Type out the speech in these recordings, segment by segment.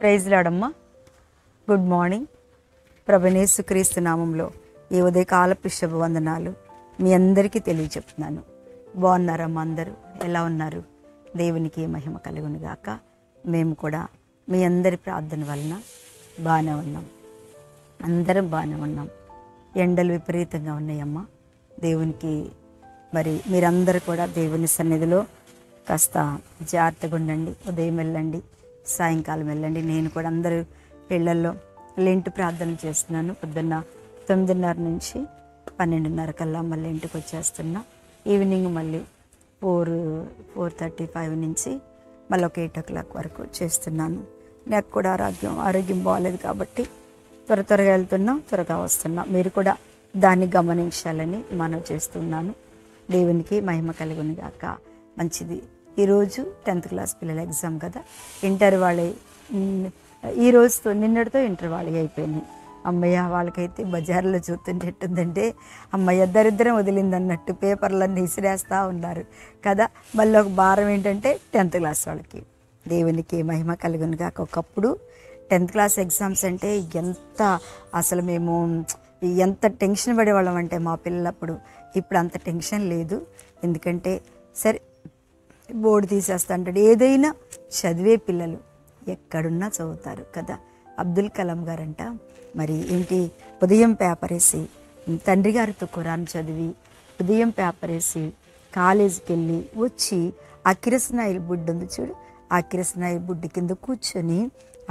Praise లాడమ్మా. Good morning. ప్రభునేసుక్రీస్తు నామంలో ఈ ఉదయకాలపు శుభవందనాలు మీ అందరికీ తెలియచెప్తున్నాను. బాగున్నారమ్మా? అందరూ ఎలా ఉన్నారు? దేవునికి మహిమ కలుగును గాక. మేము కూడా మీ అందరి ప్రార్థన వలన బాగానే ఉన్నాం. అందరం బాగానే ఉన్నాం. ఎండలు విపరీతంగా ఉన్నాయమ్మా. దేవునికి మరి మీరందరూ కూడా దేవుని సన్నిధిలో కాస్త జాగ్రత్తగా ఉండండి. ఉదయం వెళ్ళండి, సాయంకాలం వెళ్ళండి. నేను కూడా అందరూ ఇళ్లల్లో లెంట్ ప్రార్థన చేస్తున్నాను. పొద్దున్న 9:30 నుంచి 12:30 కల్లా మళ్ళీ ఇంటికి వచ్చేస్తున్నా. ఈవినింగ్ మళ్ళీ 4:35 నుంచి మళ్ళీ ఒక 8 o'clock వరకు చేస్తున్నాను. నాకు కూడా ఆరోగ్యం బాగాలేదు కాబట్టి త్వరగా వెళ్తున్నా, త్వరగా వస్తున్నా. మీరు కూడా దాన్ని గమనించాలని మనం చేస్తున్నాను. దేవునికి మహిమ కలుగును గాక. మంచిది. ఈరోజు 10th క్లాస్ పిల్లల ఎగ్జామ్ కదా. ఇంటర్ వాళ్ళే ఈ రోజుతో నిన్నటితో ఇంటర్ వాళ్ళే అయిపోయినాయి. అమ్మయ్య, వాళ్ళకైతే బజార్లో చూస్తుంటే ఎట్టుందంటే అమ్మయ్య దరిద్రం వదిలిందన్నట్టు పేపర్లన్నీ విసిరేస్తూ ఉన్నారు కదా. మళ్ళీ ఒక భారం ఏంటంటే 10th క్లాస్ వాళ్ళకి. దేవునికి మహిమ కలుగును గాక. ఒకప్పుడు 10th క్లాస్ ఎగ్జామ్స్ అంటే అసలు మేము ఎంత టెన్షన్ పడేవాళ్ళం అంటే మా పిల్లలప్పుడు. ఇప్పుడు అంత టెన్షన్ లేదు. ఎందుకంటే సరే బోర్డు తీసేస్తా అంటాడు. ఏదైనా చదివే పిల్లలు ఎక్కడున్నా చదువుతారు కదా. అబ్దుల్ కలాం గారంట మరి ఏంటి, ఉదయం పేపర్ వేసి తండ్రి గారితో ఖురాన్ చదివి ఉదయం పేపర్ వేసి కాలేజీకి వెళ్ళి వచ్చి ఆ కిరసనాయిల్ బుడ్డు ఉంది చూడు, ఆ కిరసనాయిల్ బుడ్డు కింద కూర్చొని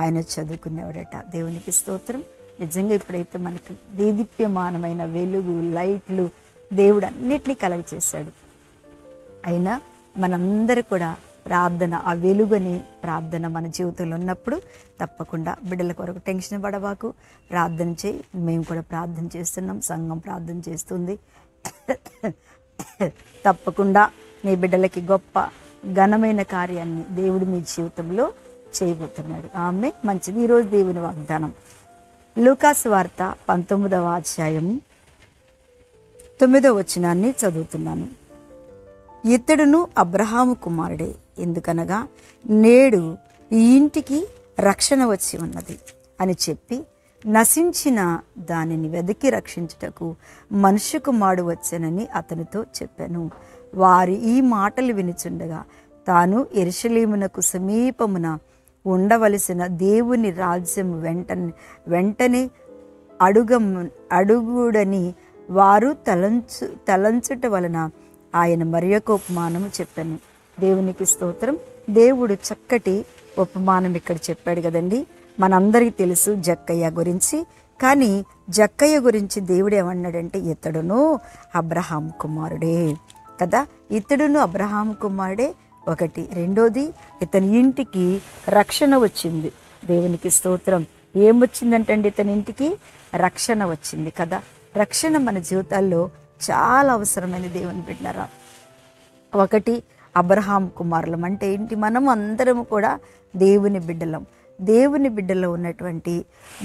ఆయన చదువుకునేవాడట. దేవునికి స్తోత్రం. నిజంగా ఇప్పుడైతే మనకి దేదీప్యమానమైన వెలుగు, లైట్లు దేవుడు అన్నిటినీ కలగ చేశాడు. అయినా మనందరూ కూడా ప్రార్థన, ఆ వెలుగుని ప్రార్థన మన జీవితంలో ఉన్నప్పుడు తప్పకుండా బిడ్డల కొరకు టెన్షన్ పడబాకు, ప్రార్థన చేయి. మేము కూడా ప్రార్థన చేస్తున్నాం, సంఘం ప్రార్థన చేస్తుంది. తప్పకుండా మీ బిడ్డలకి గొప్ప ఘనమైన కార్యాన్ని దేవుడు మీ జీవితంలో చేయబోతున్నాడు. ఆమె మంచిది. ఈరోజు దేవుని వాగ్దానం లూకాసు వార్త 19వ అధ్యాయం 9వ వచనాన్ని చదువుతున్నాను. ఇతడును అబ్రహాము కుమారుడే, ఎందుకనగా నేడు ఈ ఇంటికి రక్షణ వచ్చి ఉన్నది అని చెప్పి నశించిన దానిని వెతికి రక్షించుటకు మనుష్య కుమారుడు వచ్చెనని అతనితో చెప్పాను. వారు ఈ మాటలు వినుచుండగా తాను యెరూషలేమునకు సమీపమున ఉండవలసిన దేవుని రాజ్యం వెంటనే అడుగుడని వారు తలంచుట వలన ఆయన మరియొక ఉపమానము చెప్పాను. దేవునికి స్తోత్రం. దేవుడు చక్కటి ఉపమానం ఇక్కడ చెప్పాడు కదండి. మనందరికీ తెలుసు జక్కయ్య గురించి. కానీ జక్కయ్య గురించి దేవుడు ఏమన్నాడంటే ఇతడును అబ్రహాం కుమారుడే కదా. ఇతడును అబ్రహాం కుమారుడే ఒకటి. రెండోది, ఇతని ఇంటికి రక్షణ వచ్చింది. దేవునికి స్తోత్రం. ఏమొచ్చిందంటే ఇతని ఇంటికి రక్షణ వచ్చింది కదా. రక్షణ మన జీవితాల్లో చాలా అవసరమైన దేవుని బిడ్డలారా. ఒకటి, అబ్రహాం కుమారులం అంటే ఏంటి? మనం అందరము కూడా దేవుని బిడ్డలం. దేవుని బిడ్డలో ఉన్నటువంటి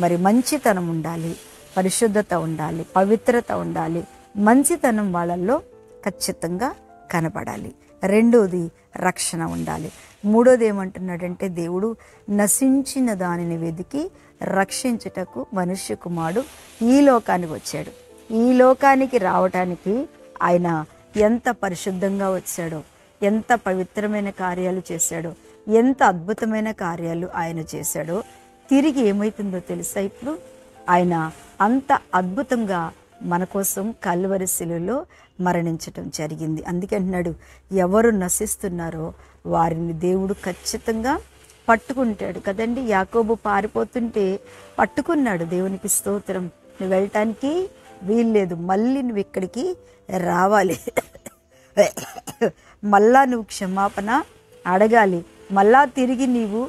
మరి మంచితనం ఉండాలి, పరిశుద్ధత ఉండాలి, పవిత్రత ఉండాలి, మంచితనం వాళ్ళల్లో ఖచ్చితంగా కనపడాలి. రెండోది, రక్షణ ఉండాలి. మూడోది ఏమంటున్నాడంటే దేవుడు నశించిన దానిని వెతికి రక్షించుటకు మనుష్య కుమారుడు ఈ లోకానికి వచ్చాడు. ఈ లోకానికి రావటానికి ఆయన ఎంత పరిశుద్ధంగా వచ్చాడో, ఎంత పవిత్రమైన కార్యాలు చేశాడో, ఎంత అద్భుతమైన కార్యాలు ఆయన చేశాడో, తిరిగి ఏమవుతుందో తెలుసా? ఇప్పుడు ఆయన అంత అద్భుతంగా మన కోసం కల్వరి శిలువలో మరణించటం జరిగింది. అందుకే అంటున్నాడు, ఎవరు నశిస్తున్నారో వారిని దేవుడు ఖచ్చితంగా పట్టుకుంటాడు కదండి. యాకోబు పారిపోతుంటే పట్టుకున్నాడు. దేవునికి స్తోత్రం. నువ్వు వెళ్ళటానికి వీల్లేదు, మళ్ళీ నువ్వు ఇక్కడికి రావాలి, మళ్ళా నువ్వు క్షమాపణ అడగాలి, మళ్ళా తిరిగి నీవు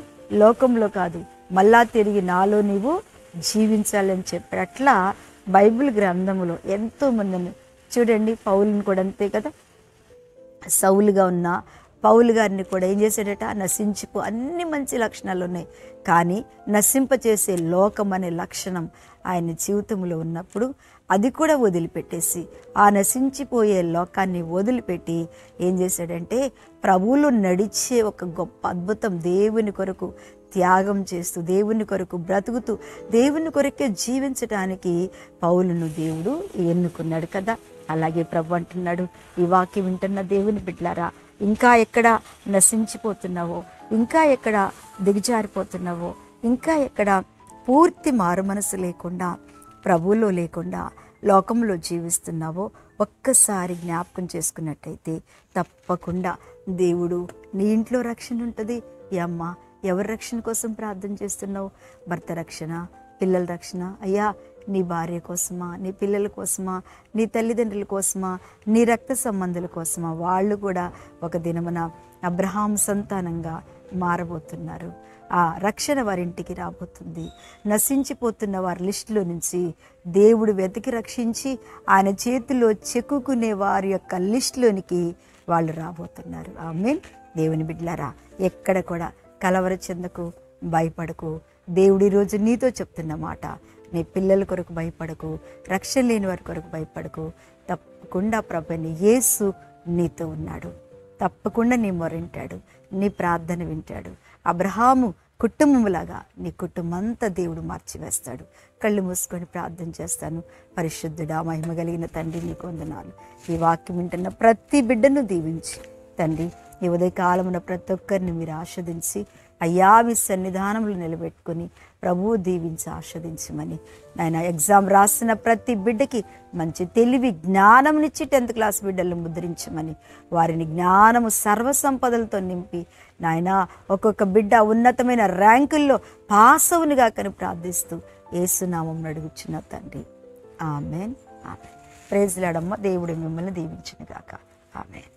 లోకంలో కాదు, మళ్ళా తిరిగి నాలో నీవు జీవించాలని చెప్పాడు. అట్లా బైబిల్ గ్రంథములో ఎంతోమందిని చూడండి. పౌలుని కూడా అంతే కదా. సౌలుగా ఉన్న పౌలు గారిని కూడా ఏం చేశాడట? నశించిపో. అన్ని మంచి లక్షణాలు ఉన్నాయి, కానీ నశింపచేసే లోకం అనే లక్షణం ఆయన జీవితంలో ఉన్నప్పుడు అది కూడా వదిలిపెట్టేసి ఆ నశించిపోయే లోకాన్ని వదిలిపెట్టి ఏం చేశాడంటే ప్రభువులు నడిచే ఒక గొప్ప అద్భుతం దేవుని కొరకు త్యాగం చేస్తూ దేవుని కొరకు బ్రతుకుతూ దేవుని కొరకే జీవించడానికి పౌలును దేవుడు ఎన్నుకున్నాడు కదా. అలాగే ప్రభు అంటున్నాడు, ఈ వాక్యం వింటున్న దేవుని బిడ్డలారా, ఇంకా ఎక్కడ నశించిపోతున్నావో, ఇంకా ఎక్కడ దిగజారిపోతున్నావో, ఇంకా ఎక్కడ పూర్తి మారు మనసు లేకుండా, ప్రభువులో లేకుండా లోకంలో జీవిస్తున్నావో ఒక్కసారి జ్ఞాపకం చేసుకున్నట్టయితే తప్పకుండా దేవుడు నీ ఇంట్లో రక్షణ ఉంటుంది. ఈ అమ్మ ఎవరి రక్షణ కోసం ప్రార్థన చేస్తున్నావు? భర్త రక్షణ, పిల్లల రక్షణ. అయ్యా, నీ భార్య కోసమా, నీ పిల్లల కోసమా, నీ తల్లిదండ్రుల కోసమా, నీ రక్త సంబంధుల కోసమా? వాళ్ళు కూడా ఒక దినమున అబ్రహాం సంతానంగా మారబోతున్నారు. ఆ రక్షణ వారింటికి రాబోతుంది. నశించిపోతున్న వారి లిస్టులో నుంచి దేవుడు వెతికి రక్షించి ఆయన చేతిలో చెక్కుకునే వారి యొక్క లిస్టులోనికి వాళ్ళు రాబోతున్నారు. ఆమేన్. దేవుని బిడ్డలారా, ఎక్కడ కూడా కలవర చెందకు, భయపడకు. దేవుడు ఈరోజు నీతో చెప్తున్న మాట, నీ పిల్లల కొరకు భయపడకు, రక్షణ లేని వారి కొరకు భయపడకు. తప్పకుండా ప్రభువైన యేసు నీతో ఉన్నాడు. తప్పకుండా నీ మొరింటాడు, నీ ప్రార్థన వింటాడు. అబ్రహాము కుటుంబములాగా నీ కుటుంబమంతా దేవుడు మార్చివేస్తాడు. కళ్ళు మూసుకొని ప్రార్థన చేస్తాను. పరిశుద్ధుడా, మహిమ కలిగిన తండ్రి, నీకు వందనాలు. ఈ వాక్యం వింటున్న ప్రతి బిడ్డను దీవించి తండ్రి, ఈ ఉదయకాలమున ప్రతి ఒక్కరిని మీరు ఆస్వాదించి అయ్యా మీ సన్నిధానంలో నిలబెట్టుకొని ప్రభువు దీవించి ఆస్వాదించమని నాయన, ఎగ్జామ్ రాసిన ప్రతి బిడ్డకి మంచి తెలివి జ్ఞానంనిచ్చి 10th క్లాస్ బిడ్డలను ముద్రించమని, వారిని జ్ఞానము సర్వసంపదలతో నింపి నాయన ఒక్కొక్క బిడ్డ ఉన్నతమైన ర్యాంకుల్లో పాస్ అవునుగా కని ప్రార్థిస్తూ యేసునామం అడుగుచున్న తండ్రి. ఆమెన్. ఆమెన్. ప్రైజ్ లార్డ్ అమ్మ. దేవుడు మిమ్మల్ని దీవించును గాక. ఆమెన్.